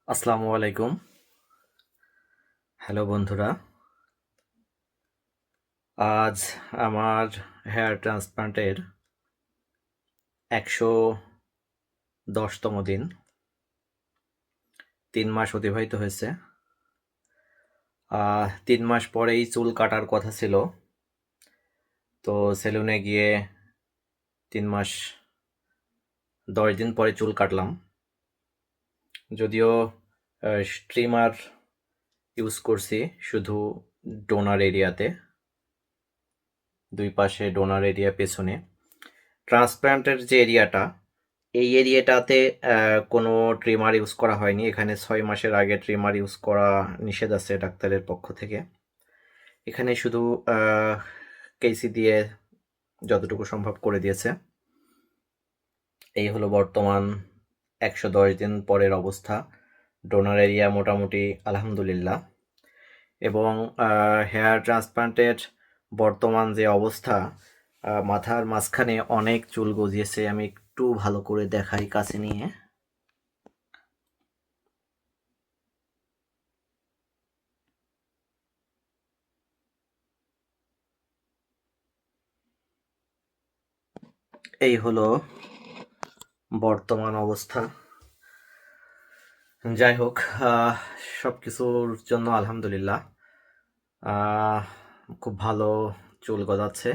আসসালামু আলাইকুম। হ্যালো বন্ধুরা। আজ আমার হেয়ার ট্রান্সপ্লান্টের ১১০তম দিন। ৩ মাস অতিবাহিত হয়েছে। ৩ মাস পরেই চুল কাটার কথা ছিল। তো সেলুনে গিয়ে ৩ মাস ১০ দিন পরে চুল কাটলাম। যদিও ট্রিমার ইউজ করছি শুধু ডোনার এরিয়াতে, ২ পাশে ডোনার এরিয়া পেছনে। ট্রান্সপ্লান্টের যে এরিয়াটা, এই এরিয়াটাতে কোনো ট্রিমার ইউজ করা হয়নি। এখানে ৬ মাসের আগে ট্রিমার ইউজ করা নিষেধ আছে ডাক্তারের পক্ষ থেকে। এখানে শুধু কেসি দিয়ে যতটুকু সম্ভব করে দিয়েছে। এই হলো বর্তমান ১১০ দিন পরের অবস্থা। ডোনার এরিয়া মোটামুটি আলহামদুলিল্লাহ। এবং হেয়ার ট্রান্সপ্লান্টের বর্তমান যে অবস্থা, মাথার মাঝখানে অনেক চুল গজিয়েছে। আমি একটু ভালো করে দেখাই কাছে নিয়ে। এই হলো বর্তমান অবস্থা। যাই হোক, সব কিছুর জন্য আলহামদুলিল্লাহ। খুব ভালো চুল গজাচ্ছে।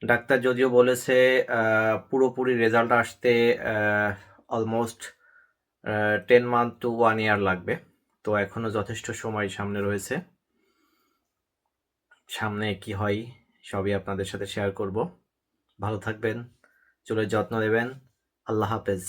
ডাক্তার যদিও বলেছে পুরোপুরি রেজাল্ট আসতে অলমোস্ট 10 মান্থ টু 1 ইয়ার লাগবে। তো এখনো যথেষ্ট সময় সামনে রয়েছে। সামনে কি হয় সবই আপনাদের সাথে শেয়ার করব। ভালো থাকবেন, চুলের যত্ন নেবেন। আল্লাহ হাফেজ।